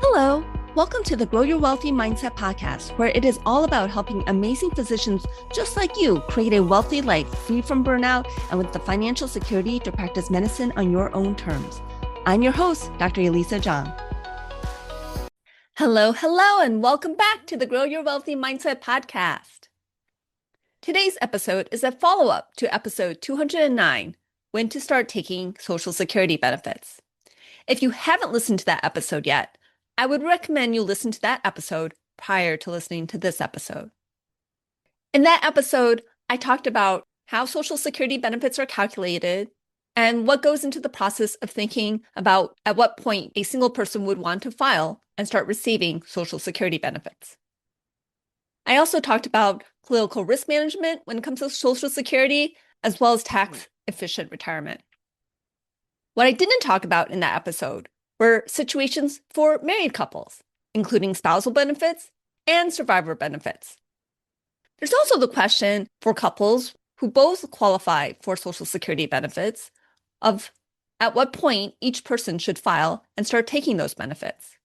Hello, welcome to the Grow Your Wealthy Mindset podcast, where it is all about helping amazing physicians just like you create a wealthy life free from burnout and with the financial security to practice medicine on your own terms. I'm your host, Dr. Elisa Chiang. Hello, and welcome back to the Grow Your Wealthy Mindset podcast. Today's episode is a follow-up to episode 209, When to Start Taking Social Security Benefits. If you haven't listened to that episode yet, I would recommend you listen to that episode prior to listening to this episode. In that episode, I talked about how Social Security benefits are calculated and what goes into the process of thinking about at what point a single person would want to file and start receiving Social Security benefits. I also talked about political risk management when it comes to Social Security, as well as tax-efficient retirement. What I didn't talk about in that episode were situations for married couples, including spousal benefits and survivor benefits. There's also the question for couples who both qualify for Social Security benefits of at what point each person should file and start taking those benefits.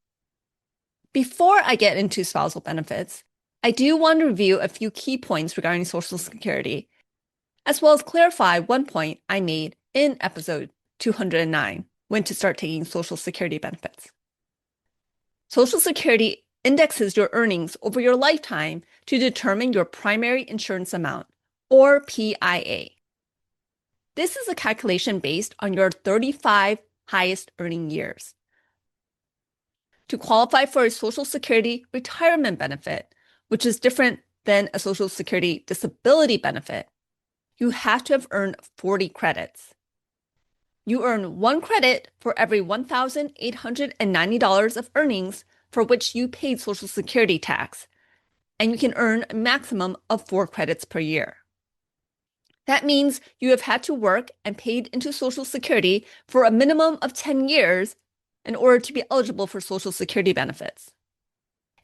Before I get into spousal benefits, I do want to review a few key points regarding Social Security, as well as clarify one point I made in episode 209. When to start taking Social Security benefits. Social Security indexes your earnings over your lifetime to determine your primary insurance amount, or PIA. This is a calculation based on your 35 highest earning years. To qualify for a Social Security retirement benefit, which is different than a Social Security disability benefit, you have to have earned 40 credits. You earn 1 credit for every $1,890 of earnings for which you paid Social Security tax, and you can earn a maximum of 4 credits per year. That means you have had to work and paid into Social Security for a minimum of 10 years in order to be eligible for Social Security benefits.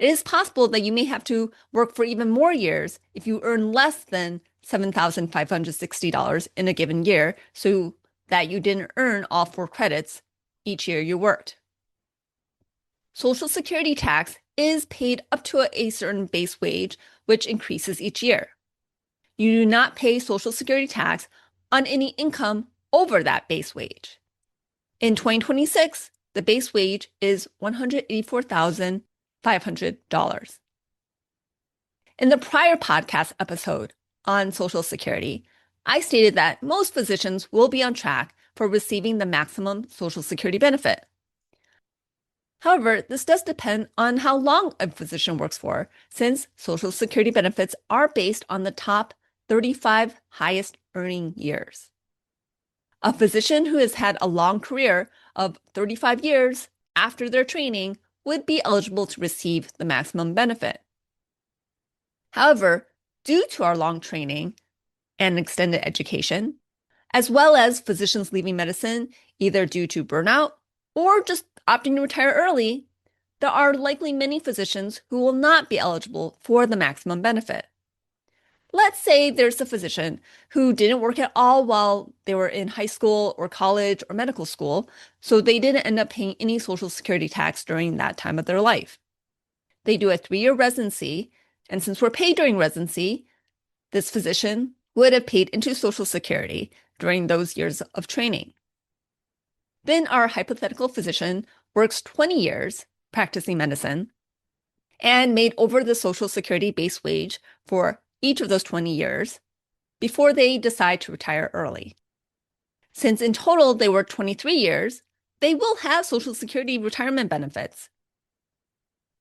It is possible that you may have to work for even more years if you earn less than $7,560 in a given year, so that you didn't earn all 4 credits each year you worked. Social Security tax is paid up to a certain base wage, which increases each year. You do not pay Social Security tax on any income over that base wage. In 2026, the base wage is $184,500. In the prior podcast episode on Social Security, I stated that most physicians will be on track for receiving the maximum Social Security benefit. However, this does depend on how long a physician works for, since Social Security benefits are based on the top 35 highest earning years. A physician who has had a long career of 35 years after their training would be eligible to receive the maximum benefit. However, due to our long training and extended education, as well as physicians leaving medicine either due to burnout or just opting to retire early, there are likely many physicians who will not be eligible for the maximum benefit. Let's say there's a physician who didn't work at all while they were in high school or college or medical school, so they didn't end up paying any Social Security tax during that time of their life. They do a 3-year residency, and since we're paid during residency, this physician would have paid into Social Security during those years of training. Then our hypothetical physician works 20 years practicing medicine and made over the Social Security base wage for each of those 20 years before they decide to retire early. Since in total they work 23 years, they will have Social Security retirement benefits.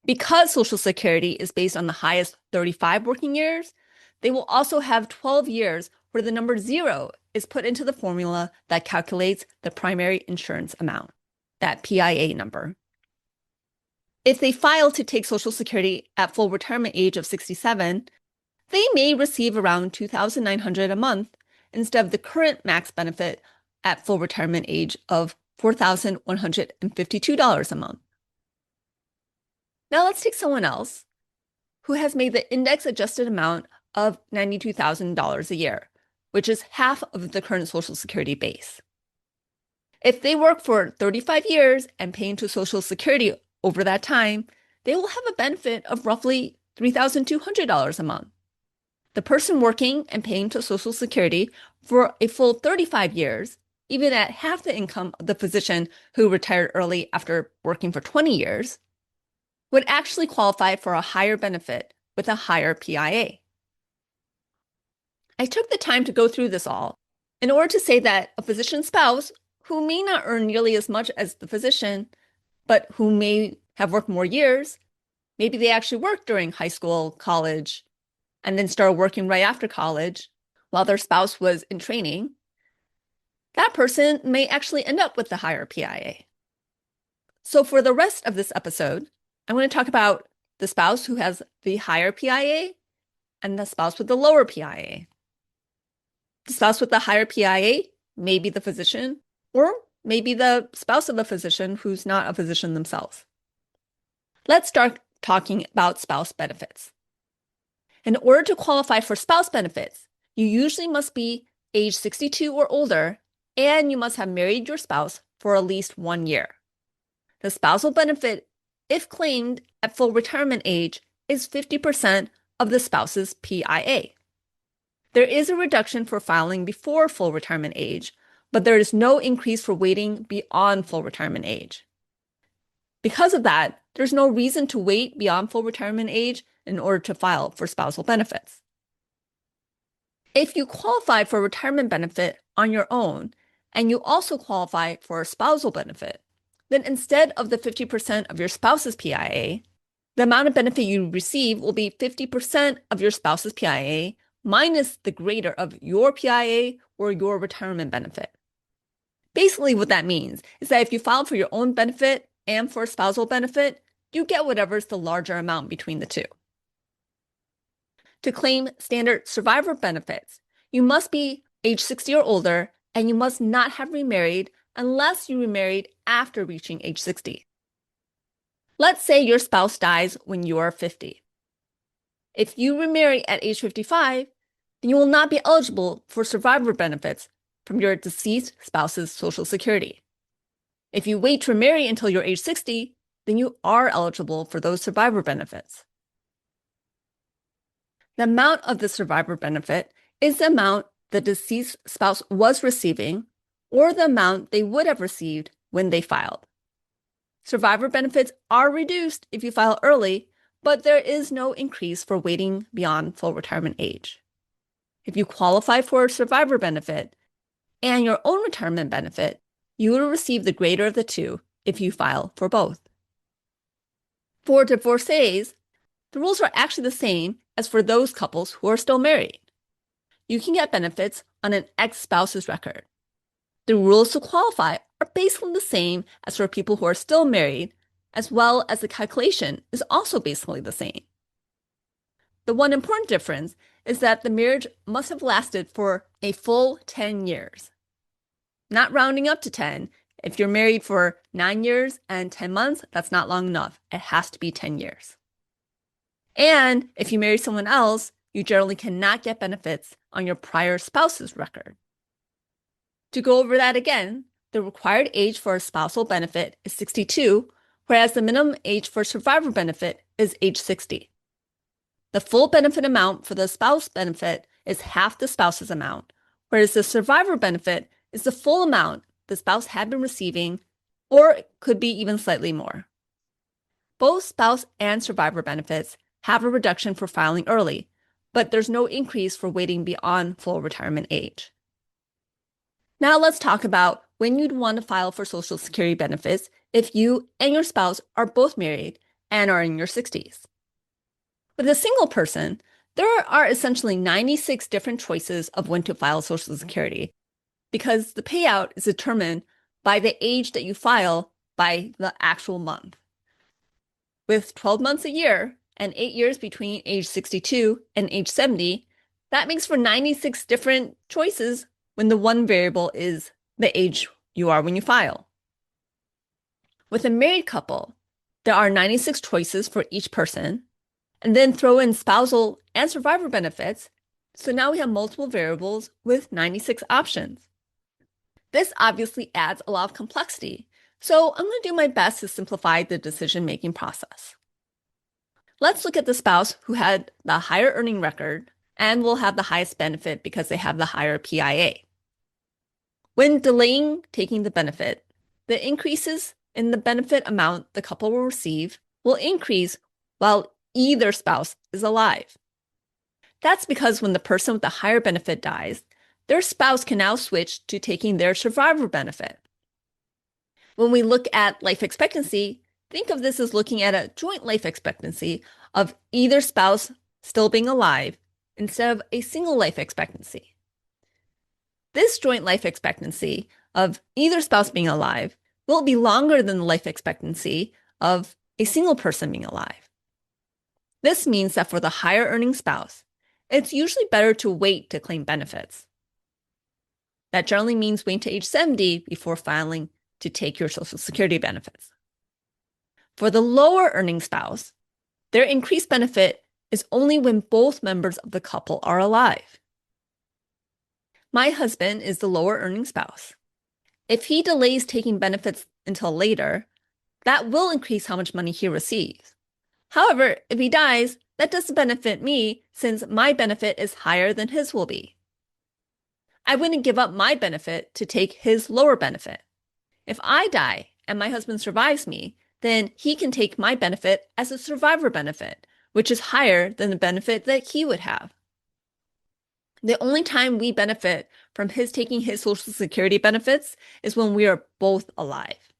Because Social Security is based on the highest 35 working years, they will also have 12 years where the number 0 is put into the formula that calculates the primary insurance amount, that PIA number. If they file to take Social Security at full retirement age of 67, they may receive around $2,900 a month instead of the current max benefit at full retirement age of $4,152 a month. Now let's take someone else who has made the index-adjusted amount of $92,000 a year, which is half of the current Social Security base. If they work for 35 years and pay into Social Security over that time, they will have a benefit of roughly $3,200 a month. The person working and paying to Social Security for a full 35 years, even at half the income of the physician who retired early after working for 20 years, would actually qualify for a higher benefit with a higher PIA. I took the time to go through this all in order to say that a physician's spouse who may not earn nearly as much as the physician, but who may have worked more years, maybe they actually worked during high school, college, and then started working right after college while their spouse was in training, that person may actually end up with the higher PIA. So for the rest of this episode, I'm going to talk about the spouse who has the higher PIA and the spouse with the lower PIA. The spouse with the higher PIA may be the physician, or maybe the spouse of a physician who's not a physician themselves. Let's start talking about spouse benefits. In order to qualify for spouse benefits, you usually must be age 62 or older, and you must have married your spouse for at least 1 year. The spousal benefit, if claimed at full retirement age, is 50% of the spouse's PIA. There is a reduction for filing before full retirement age, but there is no increase for waiting beyond full retirement age. Because of that, there's no reason to wait beyond full retirement age in order to file for spousal benefits. If you qualify for a retirement benefit on your own, and you also qualify for a spousal benefit, then instead of the 50% of your spouse's PIA, the amount of benefit you receive will be 50% of your spouse's PIA minus the greater of your PIA or your retirement benefit. Basically, what that means is that if you file for your own benefit and for a spousal benefit, you get whatever's the larger amount between the two. To claim standard survivor benefits, you must be age 60 or older, and you must not have remarried unless you remarried after reaching age 60. Let's say your spouse dies when you are 50. If you remarry at age 55, then you will not be eligible for survivor benefits from your deceased spouse's Social Security. If you wait to remarry until you're age 60, then you are eligible for those survivor benefits. The amount of the survivor benefit is the amount the deceased spouse was receiving or the amount they would have received when they filed. Survivor benefits are reduced if you file early, but there is no increase for waiting beyond full retirement age. If you qualify for a survivor benefit and your own retirement benefit, you will receive the greater of the two if you file for both. For divorcees, the rules are actually the same as for those couples who are still married. You can get benefits on an ex-spouse's record. The rules to qualify are basically the same as for people who are still married, as well as the calculation is also basically the same. The one important difference is that the marriage must have lasted for a full 10 years. Not rounding up to 10. If you're married for 9 years and 10 months, that's not long enough. It has to be 10 years. And if you marry someone else, you generally cannot get benefits on your prior spouse's record. To go over that again, the required age for a spousal benefit is 62, whereas the minimum age for survivor benefit is age 60. The full benefit amount for the spouse benefit is half the spouse's amount, whereas the survivor benefit is the full amount the spouse had been receiving, or it could be even slightly more. Both spouse and survivor benefits have a reduction for filing early, but there's no increase for waiting beyond full retirement age. Now let's talk about when you'd want to file for Social Security benefits if you and your spouse are both married and are in your 60s. With a single person, there are essentially 96 different choices of when to file Social Security because the payout is determined by the age that you file by the actual month. With 12 months a year and 8 years between age 62 and age 70, that makes for 96 different choices when the one variable is the age you are when you file. With a married couple, there are 96 choices for each person, and then throw in spousal and survivor benefits, so now we have multiple variables with 96 options. This obviously adds a lot of complexity, So I'm going to do my best to simplify the decision-making process. Let's look at the spouse who had the higher earning record and will have the highest benefit because they have the higher PIA. When delaying taking the benefit, the increases in the benefit amount the couple will receive will increase while either spouse is alive. That's because when the person with the higher benefit dies, their spouse can now switch to taking their survivor benefit. When we look at life expectancy, think of this as looking at a joint life expectancy of either spouse still being alive instead of a single life expectancy. This joint life expectancy of either spouse being alive will be longer than the life expectancy of a single person being alive. This means that for the higher earning spouse, it's usually better to wait to claim benefits. That generally means waiting to age 70 before filing to take your Social Security benefits. For the lower earning spouse, their increased benefit is only when both members of the couple are alive. My husband is the lower earning spouse. If he delays taking benefits until later, that will increase how much money he receives. However, if he dies, that doesn't benefit me since my benefit is higher than his will be. I wouldn't give up my benefit to take his lower benefit. If I die and my husband survives me, then he can take my benefit as a survivor benefit, which is higher than the benefit that he would have. The only time we benefit from his taking his Social Security benefits is when we are both alive.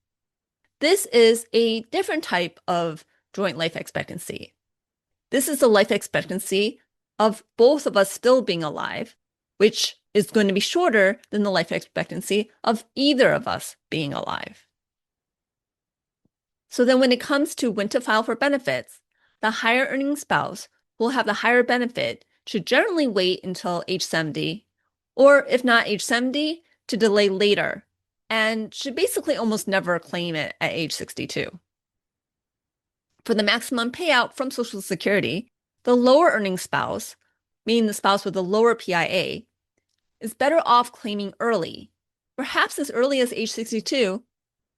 This is a different type of joint life expectancy. This is the life expectancy of both of us still being alive, which is going to be shorter than the life expectancy of either of us being alive. So then when it comes to when to file for benefits, the higher earning spouse will have the higher benefit should generally wait until age 70, or if not age 70, to delay later, and should basically almost never claim it at age 62. For the maximum payout from Social Security, the lower earning spouse, meaning the spouse with the lower PIA, is better off claiming early, perhaps as early as age 62,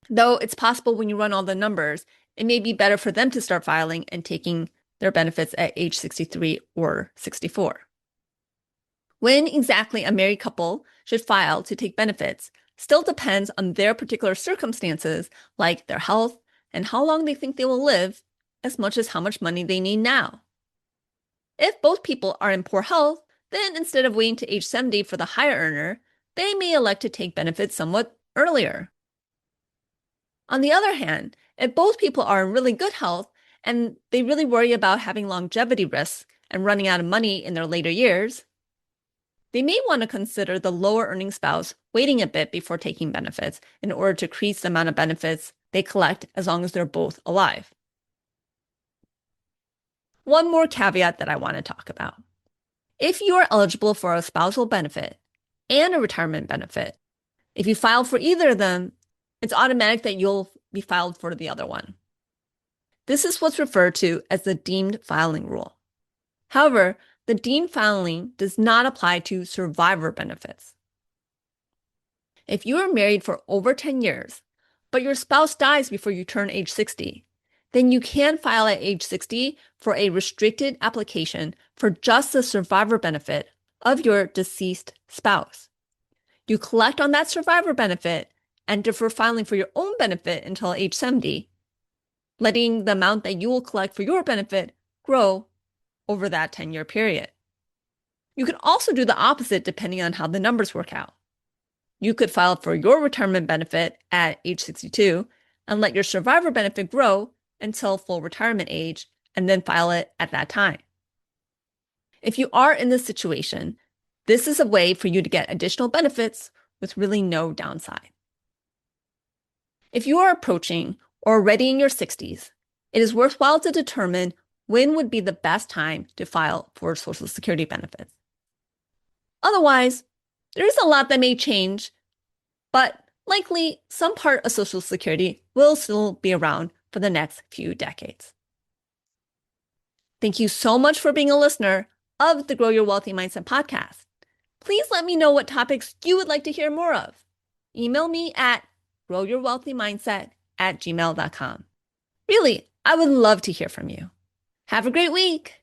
though it's possible when you run all the numbers, it may be better for them to start filing and taking their benefits at age 63 or 64. When exactly a married couple should file to take benefits still depends on their particular circumstances, like their health and how long they think they will live, as much as how much money they need now. If both people are in poor health, then instead of waiting to age 70 for the higher earner, they may elect to take benefits somewhat earlier. On the other hand, if both people are in really good health and they really worry about having longevity risks and running out of money in their later years, they may want to consider the lower earning spouse waiting a bit before taking benefits in order to increase the amount of benefits they collect as long as they're both alive. One more caveat that I want to talk about. If you are eligible for a spousal benefit and a retirement benefit, if you file for either of them, it's automatic that you'll be filed for the other one. This is what's referred to as the deemed filing rule. However, the deemed filing does not apply to survivor benefits. If you are married for over 10 years, but your spouse dies before you turn age 60, then you can file at age 60 for a restricted application for just the survivor benefit of your deceased spouse. You collect on that survivor benefit and defer filing for your own benefit until age 70, letting the amount that you will collect for your benefit grow over that 10-year period. You can also do the opposite depending on how the numbers work out. You could file for your retirement benefit at age 62 and let your survivor benefit grow until full retirement age and then file it at that time. If you are in this situation, this is a way for you to get additional benefits with really no downside. If you are approaching or already in your 60s, it is worthwhile to determine when would be the best time to file for Social Security benefits. Otherwise, there is a lot that may change, but likely some part of Social Security will still be around for the next few decades. Thank you so much for being a listener of the Grow Your Wealthy Mindset podcast. Please let me know what topics you would like to hear more of. Email me at growyourwealthymindset@gmail.com. Really, I would love to hear from you. Have a great week.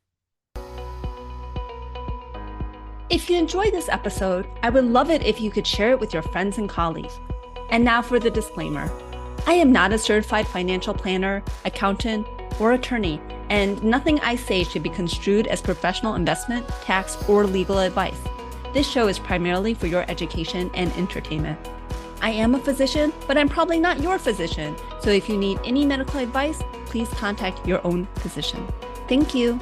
If you enjoyed this episode, I would love it if you could share it with your friends and colleagues. And now for the disclaimer. I am not a certified financial planner, accountant, or attorney, and nothing I say should be construed as professional investment, tax, or legal advice. This show is primarily for your education and entertainment. I am a physician, but I'm probably not your physician. So if you need any medical advice, please contact your own physician. Thank you.